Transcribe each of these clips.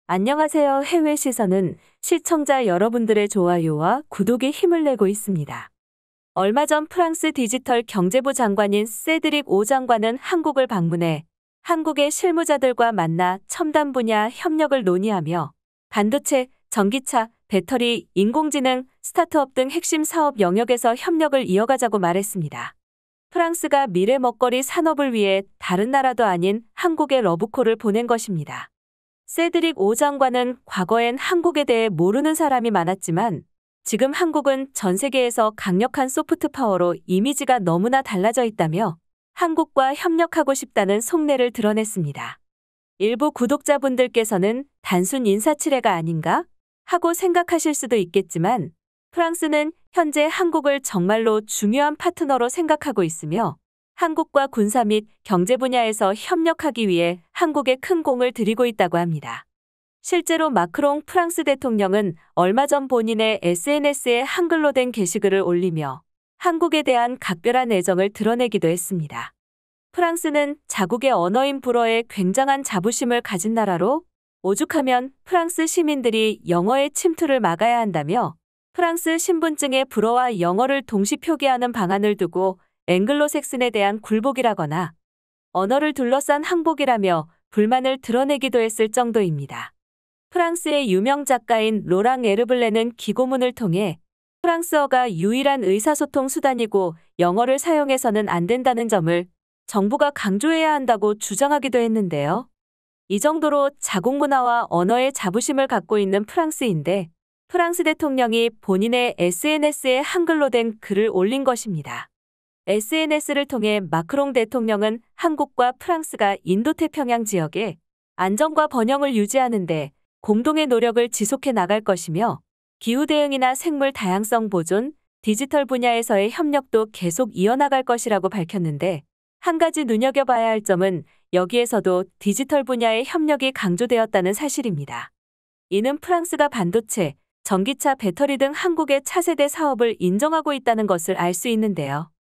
안녕하세요. 해외 시선은 시청자 여러분들의 좋아요와 구독에 힘을 내고 있습니다. 얼마 전 프랑스 디지털 경제부 장관인 세드릭 오 장관은 한국을 방문해 한국의 실무자들과 만나 첨단 분야 협력을 논의하며 반도체, 전기차, 배터리, 인공지능, 스타트업 등 핵심 사업 영역에서 협력을 이어가자고 말했습니다. 프랑스가 미래 먹거리 산업을 위해 다른 나라도 아닌 한국에 러브콜을 보낸 것입니다. 세드릭 오 장관은 과거엔 한국에 대해 모르는 사람이 많았지만 지금 한국은 전 세계에서 강력한 소프트 파워로 이미지가 너무나 달라져 있다며 한국과 협력하고 싶다는 속내를 드러냈습니다. 일부 구독자분들께서는 단순 인사치레가 아닌가 하고 생각하실 수도 있겠지만 프랑스는 현재 한국을 정말로 중요한 파트너로 생각하고 있으며 한국과 군사 및 경제 분야에서 협력하기 위해 한국에 큰 공을 들이고 있다고 합니다. 실제로 마크롱 프랑스 대통령은 얼마 전 본인의 SNS에 한글로 된 게시글을 올리며 한국에 대한 각별한 애정을 드러내기도 했습니다. 프랑스는 자국의 언어인 불어에 굉장한 자부심을 가진 나라로 오죽하면 프랑스 시민들이 영어의 침투를 막아야 한다며 프랑스 신분증에 불어와 영어를 동시 표기하는 방안을 두고 앵글로색슨에 대한 굴복이라거나 언어를 둘러싼 항복이라며 불만을 드러내기도 했을 정도입니다. 프랑스의 유명 작가인 로랑 에르블레는 기고문을 통해 프랑스어가 유일한 의사소통 수단이고 영어를 사용해서는 안 된다는 점을 정부가 강조해야 한다고 주장하기도 했는데요. 이 정도로 자국 문화와 언어에 자부심을 갖고 있는 프랑스인데 프랑스 대통령이 본인의 SNS에 한글로 된 글을 올린 것입니다. SNS를 통해 마크롱 대통령은 한국과 프랑스가 인도태평양 지역의 안정과 번영을 유지하는 데 공동의 노력을 지속해 나갈 것이며 기후대응이나 생물 다양성 보존, 디지털 분야에서의 협력도 계속 이어나갈 것이라고 밝혔는데 한 가지 눈여겨봐야 할 점은 여기에서도 디지털 분야의 협력이 강조되었다는 사실입니다. 이는 프랑스가 반도체, 전기차, 배터리 등 한국의 차세대 사업을 인정하고 있다는 것을 알 수 있는데요.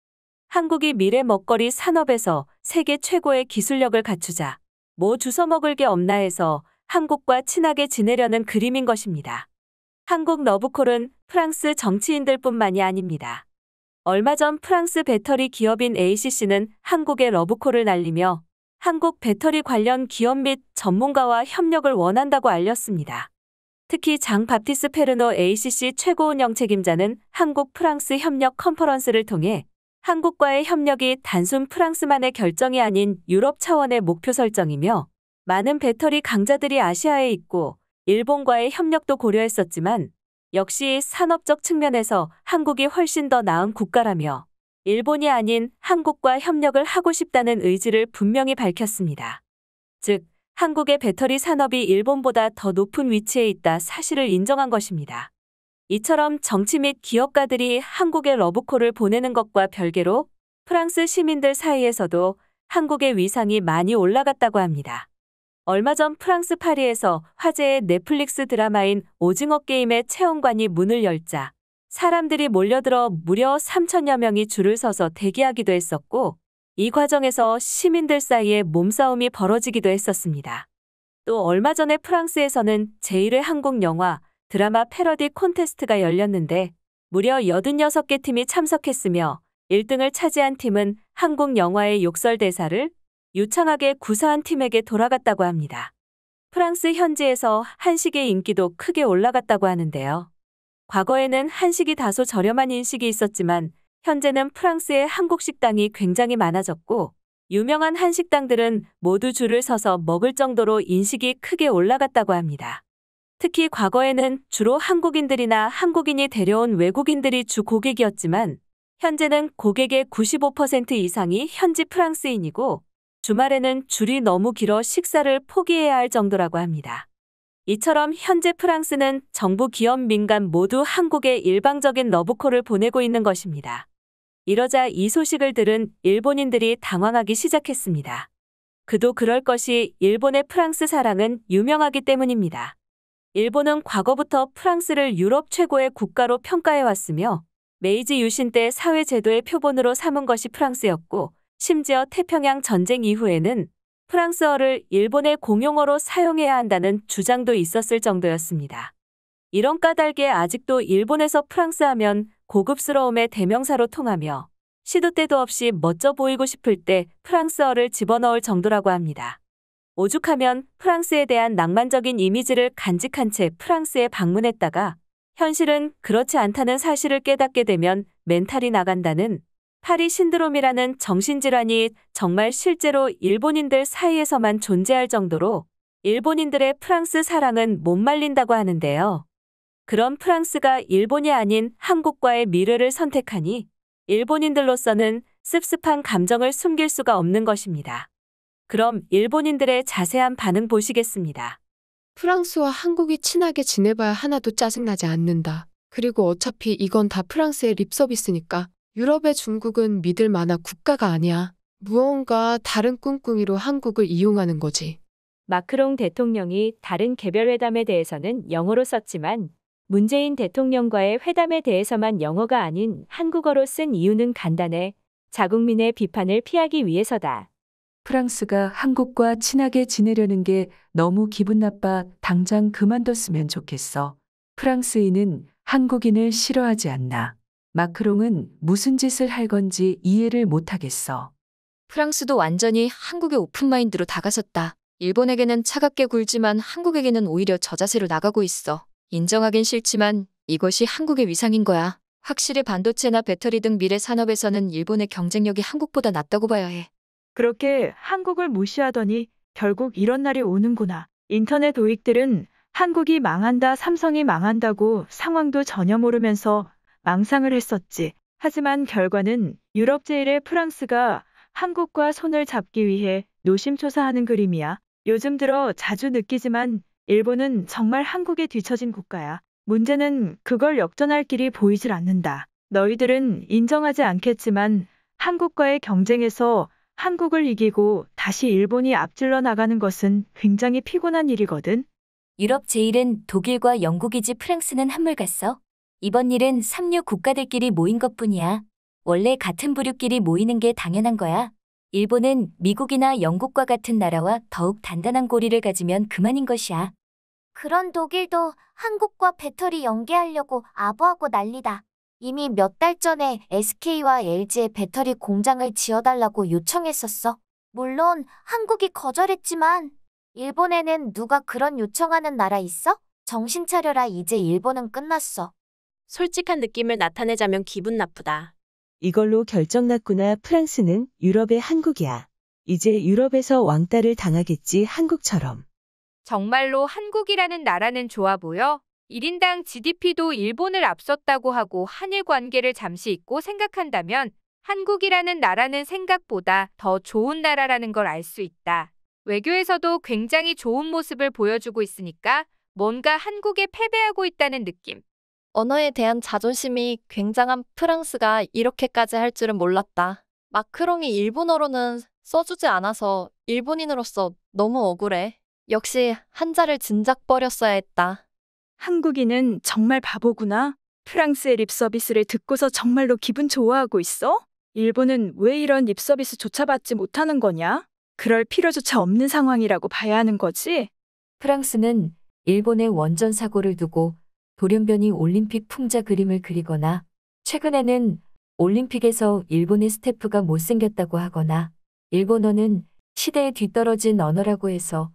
한국이 미래 먹거리 산업에서 세계 최고의 기술력을 갖추자 뭐 주워먹을 게 없나 해서 한국과 친하게 지내려는 그림인 것입니다. 한국 러브콜은 프랑스 정치인들뿐만이 아닙니다. 얼마 전 프랑스 배터리 기업인 ACC는 한국의 러브콜을 날리며 한국 배터리 관련 기업 및 전문가와 협력을 원한다고 알렸습니다. 특히 장 바티스 페르노 ACC 최고운영 책임자는 한국 프랑스 협력 컨퍼런스를 통해 한국과의 협력이 단순 프랑스만의 결정이 아닌 유럽 차원의 목표 설정이며 많은 배터리 강자들이 아시아에 있고 일본과의 협력도 고려했었지만 역시 산업적 측면에서 한국이 훨씬 더 나은 국가라며 일본이 아닌 한국과 협력을 하고 싶다는 의지를 분명히 밝혔습니다. 즉, 한국의 배터리 산업이 일본보다 더 높은 위치에 있다 사실을 인정한 것입니다. 이처럼 정치 및 기업가들이 한국에 러브콜을 보내는 것과 별개로 프랑스 시민들 사이에서도 한국의 위상이 많이 올라갔다고 합니다. 얼마 전 프랑스 파리에서 화제의 넷플릭스 드라마인 오징어 게임의 체험관이 문을 열자 사람들이 몰려들어 무려 3천여 명이 줄을 서서 대기하기도 했었고 이 과정에서 시민들 사이에 몸싸움이 벌어지기도 했었습니다. 또 얼마 전에 프랑스에서는 제1회 한국 영화 드라마 패러디 콘테스트가 열렸는데 무려 86개 팀이 참석했으며 1등을 차지한 팀은 한국 영화의 욕설 대사를 유창하게 구사한 팀에게 돌아갔다고 합니다. 프랑스 현지에서 한식의 인기도 크게 올라갔다고 하는데요. 과거에는 한식이 다소 저렴한 인식이 있었지만 현재는 프랑스의 한국 식당이 굉장히 많아졌고 유명한 한식당들은 모두 줄을 서서 먹을 정도로 인식이 크게 올라갔다고 합니다. 특히 과거에는 주로 한국인들이나 한국인이 데려온 외국인들이 주 고객이었지만 현재는 고객의 95% 이상이 현지 프랑스인이고 주말에는 줄이 너무 길어 식사를 포기해야 할 정도라고 합니다. 이처럼 현재 프랑스는 정부, 기업, 민간 모두 한국에 일방적인 러브콜을 보내고 있는 것입니다. 이러자 이 소식을 들은 일본인들이 당황하기 시작했습니다. 그도 그럴 것이 일본의 프랑스 사랑은 유명하기 때문입니다. 일본은 과거부터 프랑스를 유럽 최고의 국가로 평가해왔으며 메이지 유신 때 사회제도의 표본으로 삼은 것이 프랑스였고 심지어 태평양 전쟁 이후에는 프랑스어를 일본의 공용어로 사용해야 한다는 주장도 있었을 정도였습니다. 이런 까닭에 아직도 일본에서 프랑스 하면 고급스러움의 대명사로 통하며 시도 때도 없이 멋져 보이고 싶을 때 프랑스어를 집어넣을 정도라고 합니다. 오죽하면 프랑스에 대한 낭만적인 이미지를 간직한 채 프랑스에 방문했다가 현실은 그렇지 않다는 사실을 깨닫게 되면 멘탈이 나간다는 파리 신드롬이라는 정신질환이 정말 실제로 일본인들 사이에서만 존재할 정도로 일본인들의 프랑스 사랑은 못 말린다고 하는데요. 그런 프랑스가 일본이 아닌 한국과의 미래를 선택하니 일본인들로서는 씁씁한 감정을 숨길 수가 없는 것입니다. 그럼 일본인들의 자세한 반응 보시겠습니다. 프랑스와 한국이 친하게 지내봐야 하나도 짜증나지 않는다. 그리고 어차피 이건 다 프랑스의 립서비스니까 유럽의 중국은 믿을 만한 국가가 아니야. 무언가 다른 꿍꿍이로 한국을 이용하는 거지. 마크롱 대통령이 다른 개별 회담에 대해서는 영어로 썼지만 문재인 대통령과의 회담에 대해서만 영어가 아닌 한국어로 쓴 이유는 간단해. 자국민의 비판을 피하기 위해서다. 프랑스가 한국과 친하게 지내려는 게 너무 기분 나빠. 당장 그만뒀으면 좋겠어. 프랑스인은 한국인을 싫어하지 않나. 마크롱은 무슨 짓을 할 건지 이해를 못하겠어. 프랑스도 완전히 한국의 오픈마인드로 다가섰다. 일본에게는 차갑게 굴지만 한국에게는 오히려 저자세로 나가고 있어. 인정하긴 싫지만 이것이 한국의 위상인 거야. 확실히 반도체나 배터리 등 미래 산업에서는 일본의 경쟁력이 한국보다 낫다고 봐야 해. 그렇게 한국을 무시하더니 결국 이런 날이 오는구나. 인터넷 도익들은 한국이 망한다, 삼성이 망한다고 상황도 전혀 모르면서 망상을 했었지. 하지만 결과는 유럽 제1의 프랑스가 한국과 손을 잡기 위해 노심초사하는 그림이야. 요즘 들어 자주 느끼지만 일본은 정말 한국에 뒤처진 국가야. 문제는 그걸 역전할 길이 보이질 않는다. 너희들은 인정하지 않겠지만 한국과의 경쟁에서 한국을 이기고 다시 일본이 앞질러 나가는 것은 굉장히 피곤한 일이거든. 유럽 제1은 독일과 영국이지 프랑스는 한물 갔어. 이번 일은 삼류 국가들끼리 모인 것뿐이야. 원래 같은 부류끼리 모이는 게 당연한 거야. 일본은 미국이나 영국과 같은 나라와 더욱 단단한 고리를 가지면 그만인 것이야. 그런 독일도 한국과 배터리 연계하려고 아부하고 난리다. 이미 몇 달 전에 SK와 LG의 배터리 공장을 지어달라고 요청했었어. 물론 한국이 거절했지만 일본에는 누가 그런 요청하는 나라 있어? 정신 차려라. 이제 일본은 끝났어. 솔직한 느낌을 나타내자면 기분 나쁘다. 이걸로 결정났구나. 프랑스는 유럽의 한국이야. 이제 유럽에서 왕따를 당하겠지, 한국처럼. 정말로 한국이라는 나라는 좋아 보여? 1인당 GDP도 일본을 앞섰다고 하고 한일 관계를 잠시 잊고 생각한다면 한국이라는 나라는 생각보다 더 좋은 나라라는 걸 알 수 있다. 외교에서도 굉장히 좋은 모습을 보여주고 있으니까 뭔가 한국에 패배하고 있다는 느낌. 언어에 대한 자존심이 굉장한 프랑스가 이렇게까지 할 줄은 몰랐다. 마크롱이 일본어로는 써주지 않아서 일본인으로서 너무 억울해. 역시 한자를 진작 버렸어야 했다. 한국인은 정말 바보구나. 프랑스의 립서비스를 듣고서 정말로 기분 좋아하고 있어? 일본은 왜 이런 립서비스조차 받지 못하는 거냐? 그럴 필요조차 없는 상황이라고 봐야 하는 거지? 프랑스는 일본의 원전 사고를 두고 돌연변이 올림픽 풍자 그림을 그리거나 최근에는 올림픽에서 일본의 스태프가 못생겼다고 하거나 일본어는 시대에 뒤떨어진 언어라고 해서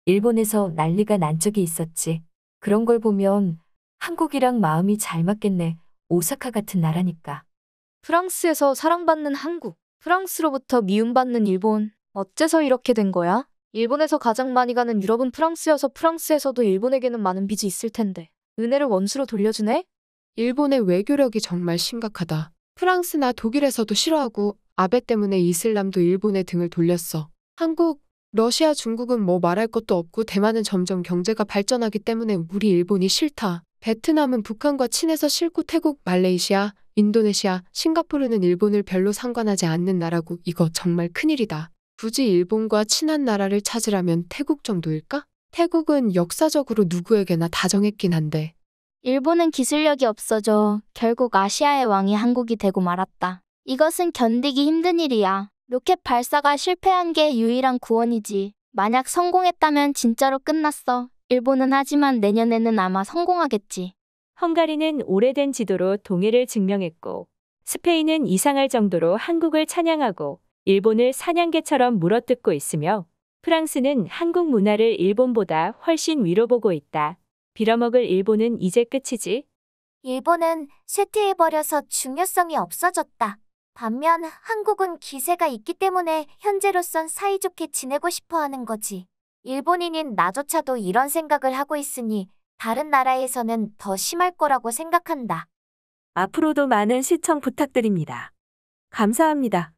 일본에서 난리가 난 적이 있었지. 그런 걸 보면 한국이랑 마음이 잘 맞겠네. 오사카 같은 나라니까. 프랑스에서 사랑받는 한국, 프랑스로부터 미움받는 일본. 어째서 이렇게 된 거야? 일본에서 가장 많이 가는 유럽은 프랑스여서 프랑스에서도 일본에게는 많은 빚이 있을 텐데 은혜를 원수로 돌려주네? 일본의 외교력이 정말 심각하다. 프랑스나 독일에서도 싫어하고 아베 때문에 이슬람도 일본의 등을 돌렸어. 한국, 러시아, 중국은 뭐 말할 것도 없고 대만은 점점 경제가 발전하기 때문에 우리 일본이 싫다. 베트남은 북한과 친해서 싫고 태국, 말레이시아, 인도네시아, 싱가포르는 일본을 별로 상관하지 않는 나라고 이거 정말 큰일이다. 굳이 일본과 친한 나라를 찾으라면 태국 정도일까? 태국은 역사적으로 누구에게나 다정했긴 한데. 일본은 기술력이 없어져 결국 아시아의 왕이 한국이 되고 말았다. 이것은 견디기 힘든 일이야. 로켓 발사가 실패한 게 유일한 구원이지. 만약 성공했다면 진짜로 끝났어. 일본은 하지만 내년에는 아마 성공하겠지. 헝가리는 오래된 지도로 동해를 증명했고, 스페인은 이상할 정도로 한국을 찬양하고 일본을 사냥개처럼 물어뜯고 있으며, 프랑스는 한국 문화를 일본보다 훨씬 위로 보고 있다. 빌어먹을 일본은 이제 끝이지. 일본은 쇠퇴해버려서 중요성이 없어졌다. 반면 한국은 기세가 있기 때문에 현재로선 사이좋게 지내고 싶어 하는 거지. 일본인인 나조차도 이런 생각을 하고 있으니 다른 나라에서는 더 심할 거라고 생각한다. 앞으로도 많은 시청 부탁드립니다. 감사합니다.